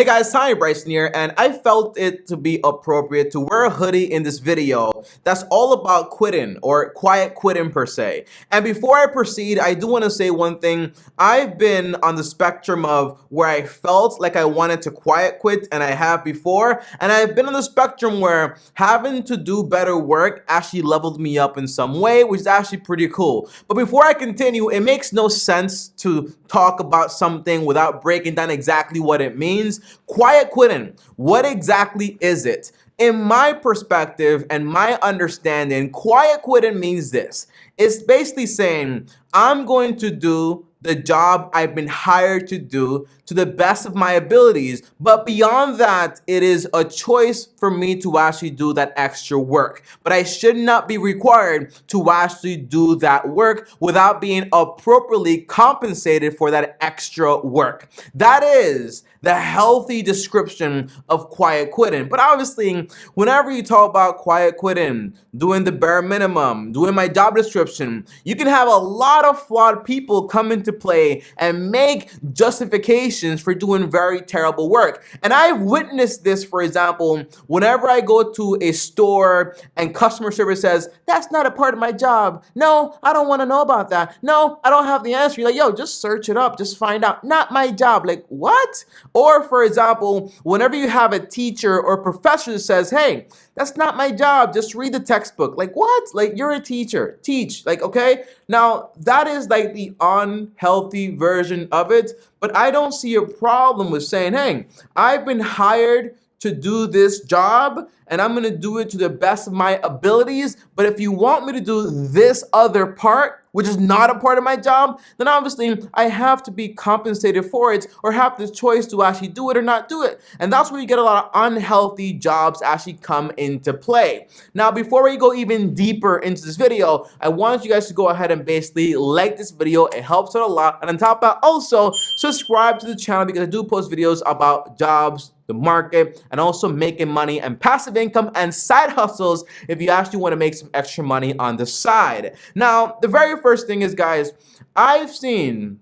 Guys, Tommy Bryson here, and I felt it to be appropriate to wear a hoodie in this video that's all about quitting or quiet quitting per se. And before I proceed, I do want to say one thing. I've been on the spectrum of where I felt like I wanted to quiet quit, and I have before, and I've been on the spectrum where having to do better work actually leveled me up in some way, which is actually pretty cool. But before I continue, it makes no sense to talk about something without breaking down exactly what it means. Quiet quitting, what exactly is it? In my perspective and my understanding, quiet quitting means this. It's basically saying, I'm going to do the job I've been hired to do to the best of my abilities, but beyond that, it is a choice for me to actually do that extra work. But I should not be required to actually do that work without being appropriately compensated for that extra work. That is the healthy description of quiet quitting. But obviously, whenever you talk about quiet quitting, doing the bare minimum, doing my job description, you can have a lot of flawed people come into play and make justifications for doing very terrible work. And I've witnessed this, for example, whenever I go to a store and customer service says, that's not a part of my job. No, I don't want to know about that. No, I don't have the answer. You're like, yo, just search it up. Just find out. Not my job. Like, what? Or, for example, whenever you have a teacher or professor that says, hey, that's not my job, just read the textbook. Like, what? Like, you're a teacher. Teach. Like, okay? Now, that is like the unhealthy version of it, but I don't see a problem with saying, hey, I've been hired to do this job, and I'm going to do it to the best of my abilities. But if you want me to do this other part, which is not a part of my job, then obviously I have to be compensated for it or have the choice to actually do it or not do it. And that's where you get a lot of unhealthy jobs actually come into play. Now, before we go even deeper into this video, I want you guys to go ahead and basically like this video. It helps out a lot. And on top of that, also subscribe to the channel because I do post videos about jobs, the market, and also making money and passive income and side hustles if you actually want to make some extra money on the side. Now, the very first thing is, guys, I've seen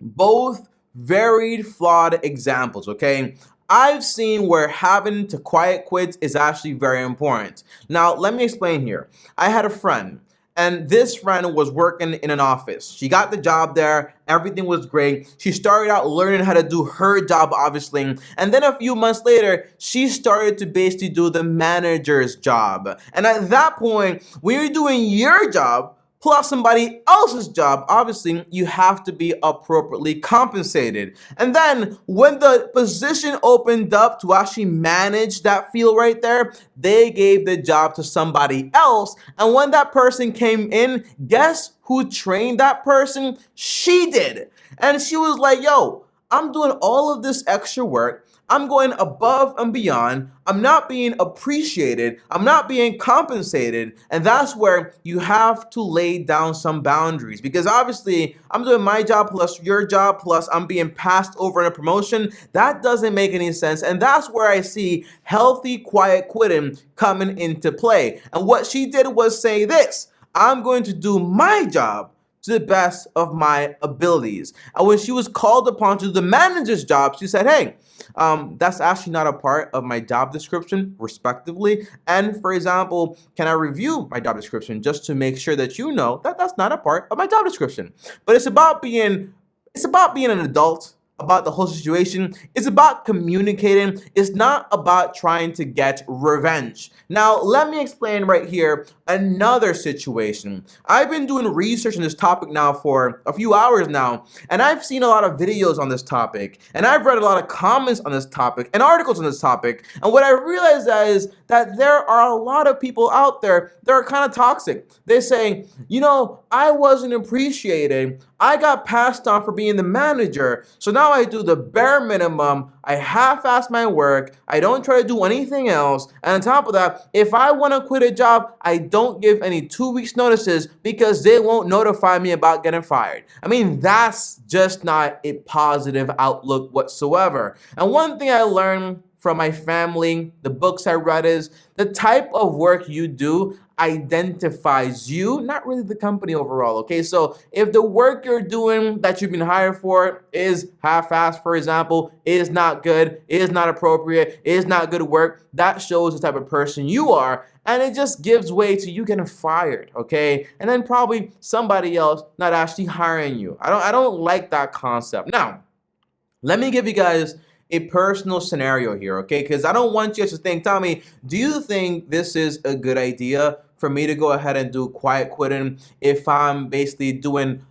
both varied flawed examples, okay? I've seen where having to quiet quit is actually very important. Now, let me explain here. I had a friend, and this friend was working in an office. She got the job there. Everything was great. She started out learning how to do her job, obviously. And then a few months later, she started to basically do the manager's job. And at that point, when you're doing your job, plus somebody else's job, obviously you have to be appropriately compensated. And then when the position opened up to actually manage that field right there, they gave the job to somebody else. And when that person came in, guess who trained that person? She did. And she was like, yo, I'm doing all of this extra work. I'm going above and beyond. I'm not being appreciated. I'm not being compensated. And that's where you have to lay down some boundaries, because obviously I'm doing my job plus your job plus I'm being passed over in a promotion. That doesn't make any sense. And that's where I see healthy quiet quitting coming into play. And what she did was say this: I'm going to do my job to the best of my abilities. And when she was called upon to do the manager's job, she said, hey, that's actually not a part of my job description, respectively. And for example, can I review my job description just to make sure that you know that that's not a part of my job description? But it's about being an adult about the whole situation. It's about communicating. It's not about trying to get revenge. Now, let me explain right here another situation. I've been doing research on this topic now for a few hours now, and I've seen a lot of videos on this topic, and I've read a lot of comments on this topic and articles on this topic. And what I realized is that there are a lot of people out there that are kind of toxic. They're saying, you know, I wasn't appreciated. I got passed on for being the manager. So now I do the bare minimum. I half-ass my work. I don't try to do anything else. And on top of that, if I want to quit a job, I don't give any 2 weeks notices because they won't notify me about getting fired. I mean, that's just not a positive outlook whatsoever. And one thing I learned from my family, the books I read, is the type of work you do, identifies you, not really the company overall, okay? So if the work you're doing that you've been hired for is half-assed, for example, is not good, is not appropriate, is not good work, that shows the type of person you are, and it just gives way to you getting fired, okay? And then probably somebody else not actually hiring you. I don't like that concept. Now, let me give you guys a personal scenario here, okay? Because I don't want you to think, Tommy, do you think this is a good idea for me to go ahead and do quiet quitting if I'm basically doing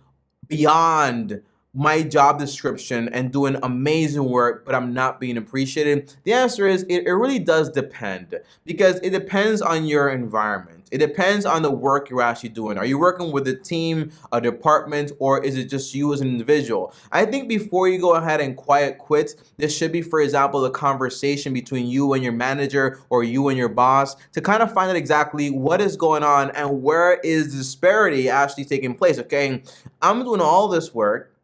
beyond my job description and doing amazing work, but I'm not being appreciated? The answer is it really does depend, because it depends on your environment. It depends on the work you're actually doing. Are you working with a team, a department, or is it just you as an individual? I think before you go ahead and quiet quit, this should be, for example, a conversation between you and your manager or you and your boss to kind of find out exactly what is going on and where is the disparity actually taking place, okay? I'm doing all this work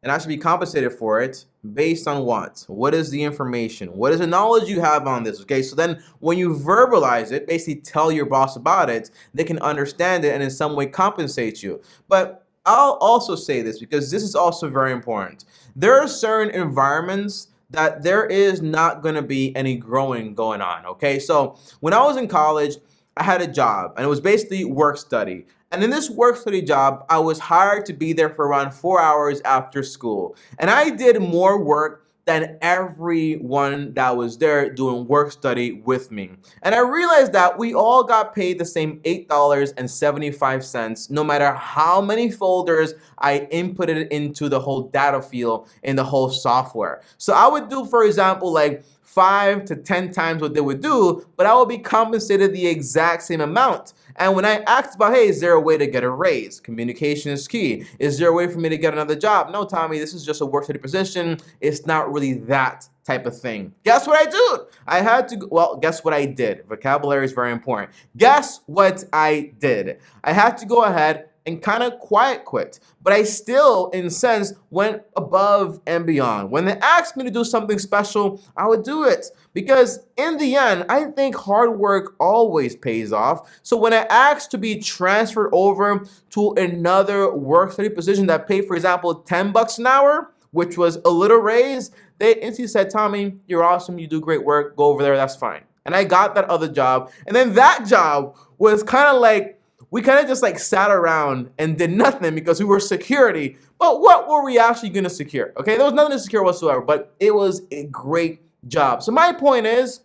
and I should be compensated for it based on what? What is the information? What is the knowledge you have on this? Okay, so then when you verbalize it, basically tell your boss about it, they can understand it and in some way compensate you. But I'll also say this because this is also very important. There are certain environments that there is not going to be any growing going on, okay? So when I was in college, I had a job and it was basically work study. And in this work study job, I was hired to be there for around 4 hours after school. And I did more work than everyone that was there doing work study with me. And I realized that we all got paid the same $8.75, no matter how many folders I inputted into the whole data field in the whole software. So I would do, for example, like 5 to 10 times what they would do, but I would be compensated the exact same amount. And when I asked about, hey, is there a way to get a raise? Communication is key. Is there a way for me to get another job? No, Tommy, this is just a work study position. It's not really that type of thing. Guess what I do? I had to, well, guess what I did? Vocabulary is very important. Guess what I did? I had to go ahead and kind of quiet quit. But I still, in a sense, went above and beyond. When they asked me to do something special, I would do it. Because in the end, I think hard work always pays off. So when I asked to be transferred over to another work study position that paid, for example, $10 an hour, which was a little raise, they instantly said, Tommy, you're awesome, you do great work, go over there, that's fine. And I got that other job. And then that job was kind of like, we kind of just like sat around and did nothing because we were security. But what were we actually going to secure? Okay, there was nothing to secure whatsoever, but it was a great job. So my point is,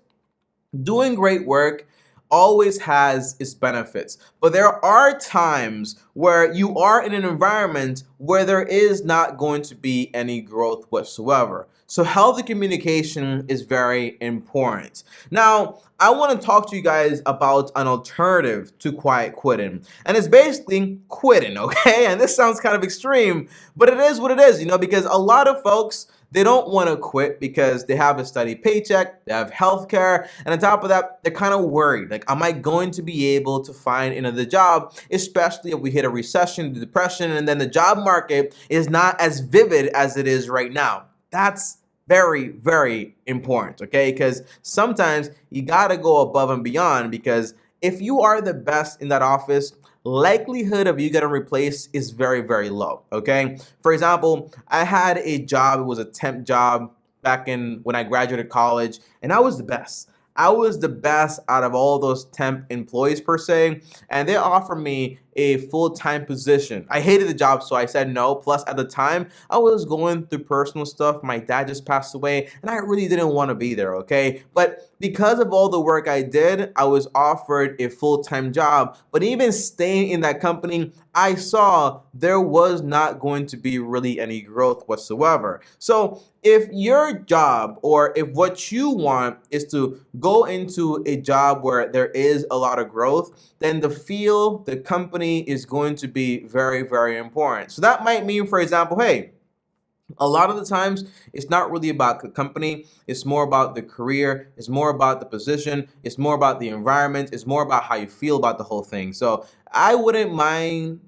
doing great work always has its benefits. But there are times where you are in an environment where there is not going to be any growth whatsoever. So healthy communication is very important. Now, I want to talk to you guys about an alternative to quiet quitting. And it's basically quitting, okay? And this sounds kind of extreme, but it is what it is, because a lot of folks, they don't want to quit because they have a steady paycheck, they have healthcare, and on top of that, they're kind of worried. Like, am I going to be able to find another job, especially if we hit a recession, depression, and then the job market is not as vivid as it is right now? That's very, very important, okay? Because sometimes you gotta go above and beyond, because if you are the best in that office, likelihood of you getting replaced is very, very low, okay? For example, I had a job, it was a temp job back when I graduated college, and I was the best. I was the best out of all those temp employees per se, and they offered me a full-time position. I hated the job, so I said no. Plus, at the time, I was going through personal stuff. My dad just passed away, and I really didn't want to be there, okay? But because of all the work I did, I was offered a full-time job. But even staying in that company, I saw there was not going to be really any growth whatsoever. So if your job, or if what you want is to go into a job where there is a lot of growth, then the field, the company is going to be very, very important. So that might mean, for example, hey, a lot of the times it's not really about the company, it's more about the career, it's more about the position, it's more about the environment, it's more about how you feel about the whole thing. So I wouldn't mind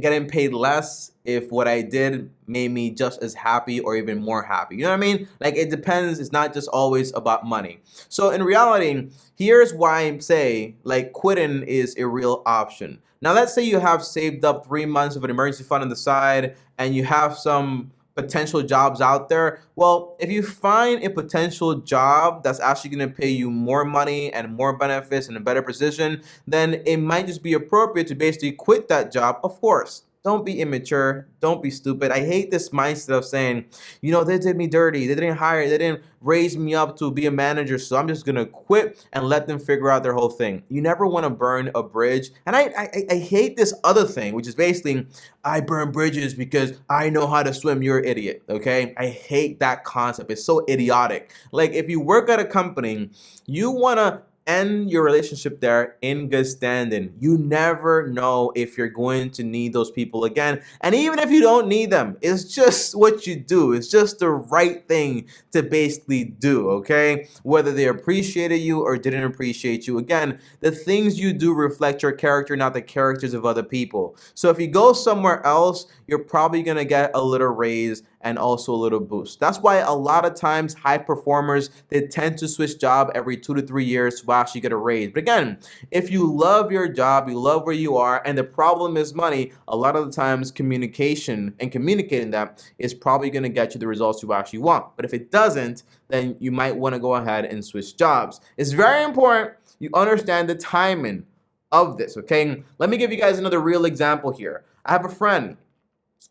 getting paid less if what I did made me just as happy or even more happy. You know what I mean? Like, it depends. It's not just always about money. So in reality, here's why I say like quitting is a real option. Now, let's say you have saved up 3 months of an emergency fund on the side and you have some potential jobs out there. Well, if you find a potential job that's actually going to pay you more money and more benefits and a better position, then it might just be appropriate to basically quit that job. Of course, don't be immature. Don't be stupid. I hate this mindset of saying, you know, they did me dirty. They didn't raise me up to be a manager, so I'm just going to quit and let them figure out their whole thing. You never want to burn a bridge. And I hate this other thing, which is basically, I burn bridges because I know how to swim. You're an idiot, okay? I hate that concept. It's so idiotic. Like, if you work at a company, you want to end your relationship there in good standing. You never know if you're going to need those people again. And even if you don't need them, it's just what you do. It's just the right thing to basically do, okay? Whether they appreciated you or didn't appreciate you. Again, the things you do reflect your character, not the characters of other people. So if you go somewhere else, you're probably going to get a little raise and also a little boost. That's why a lot of times high performers, they tend to switch job every 2 to 3 years to actually get a raise. But again, if you love your job, you love where you are, and the problem is money, a lot of the times communication and communicating that is probably going to get you the results you actually want. But if it doesn't, then you might want to go ahead and switch jobs. It's very important you understand the timing of this, okay? Let me give you guys another real example here. I have a friend.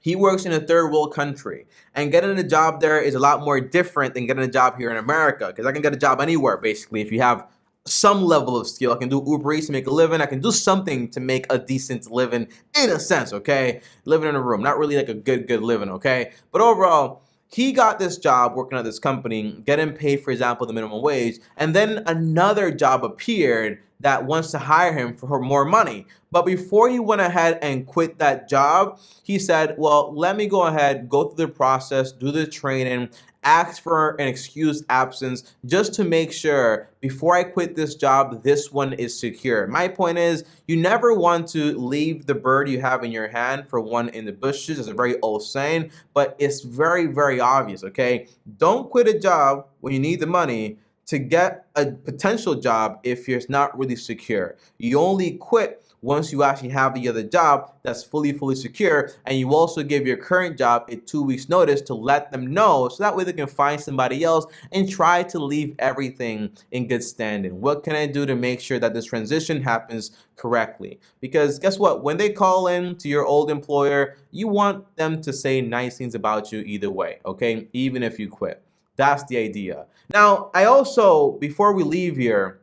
He works in a third world country, and getting a job there is a lot more different than getting a job here in America, because I can get a job anywhere basically if you have some level of skill. I can do Uber Eats to make a living. I can do something to make a decent living in a sense, okay? Living in a room, not really like a good living, okay? But overall, he got this job working at this company, getting paid, for example, the minimum wage, and then another job appeared that wants to hire him for more money. But before he went ahead and quit that job, he said, well, let me go ahead, go through the process, do the training, ask for an excused absence just to make sure before I quit this job, this one is secure. My point is, you never want to leave the bird you have in your hand for one in the bushes. It's a very old saying, but it's very, very obvious, okay? Don't quit a job when you need the money to get a potential job if you're not really secure. You only quit once you actually have the other job that's fully secure, and you also give your current job a 2 weeks notice to let them know, so that way they can find somebody else and try to leave everything in good standing. What can I do to make sure that this transition happens correctly? Because guess what? When they call in to your old employer, you want them to say nice things about you either way, okay? Even if you quit. That's the idea. Now, I also, before we leave here,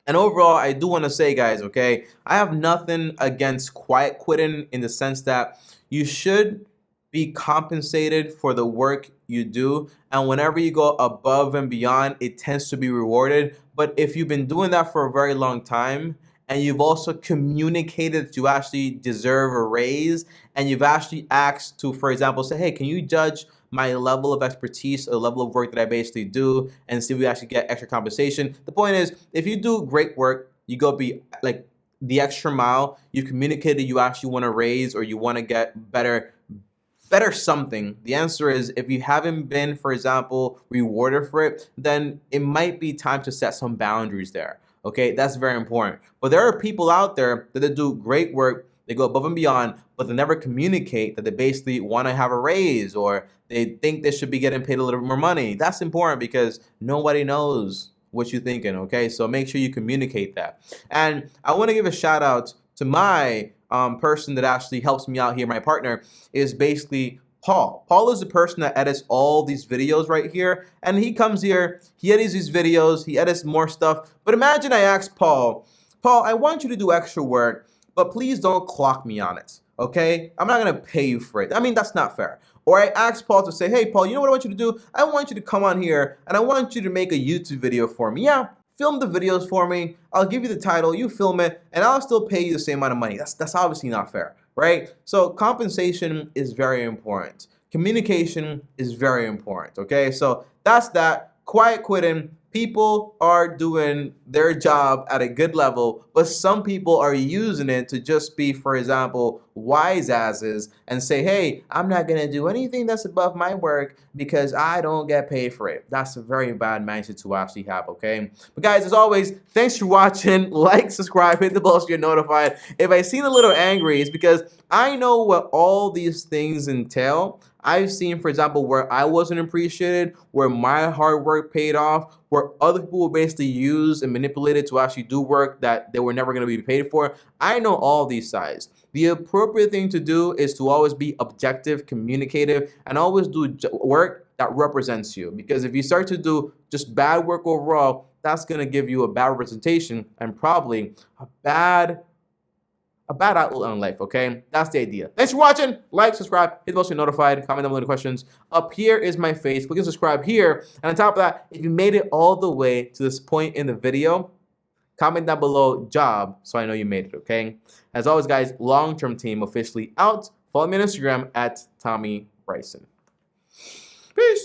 and overall, I do want to say, guys, okay, I have nothing against quiet quitting in the sense that you should be compensated for the work you do. And whenever you go above and beyond, it tends to be rewarded. But if you've been doing that for a very long time, and you've also communicated that you actually deserve a raise, and you've actually asked to, for example, say, hey, can you judge my level of expertise or level of work that I basically do and see if we actually get extra compensation. The point is, if you do great work, you go be like the extra mile, you communicated you actually want to raise or you want to get better something. The answer is, if you haven't been, for example, rewarded for it, then it might be time to set some boundaries there. Okay, that's very important. But there are people out there that they do great work, they go above and beyond, but they never communicate that they basically want to have a raise or they think they should be getting paid a little bit more money. That's important because nobody knows what you're thinking, okay? So make sure you communicate that. And I want to give a shout out to my person that actually helps me out here. My partner is basically Paul. Paul is the person that edits all these videos right here. And he comes here, he edits these videos, he edits more stuff. But imagine I ask Paul, I want you to do extra work, but please don't clock me on it, okay? I'm not gonna pay you for it. I mean, that's not fair. Or I ask Paul to say, hey, Paul, you know what I want you to do? I want you to come on here and I want you to make a YouTube video for me. Yeah, film the videos for me. I'll give you the title, you film it, and I'll still pay you the same amount of money. That's obviously not fair, right? So compensation is very important. Communication is very important, okay? So that's that. Quiet quitting People are doing their job at a good level, but some people are using it to just be, for example, wise asses and say, hey, I'm not going to do anything that's above my work because I don't get paid for it. That's a very bad mindset to actually have, okay? But guys, as always, thanks for watching. Like, subscribe, hit the bell so you're notified. If I seem a little angry, it's because I know what all these things entail. I've seen, for example, where I wasn't appreciated, where my hard work paid off, where other people were basically used and manipulated to actually do work that they were never going to be paid for. I know all these sides. The appropriate thing to do is to always be objective, communicative, and always do work that represents you. Because if you start to do just bad work overall, that's going to give you a bad representation and probably a bad outlook on life, okay? That's the idea. Thanks for watching. Like, subscribe, hit the bell so you're notified, comment down below any questions. Up here is my face. Click and subscribe here. And on top of that, if you made it all the way to this point in the video, comment down below job so I know you made it, okay? As always, guys, long-term team officially out. Follow me on Instagram at Tommy Bryson. Peace.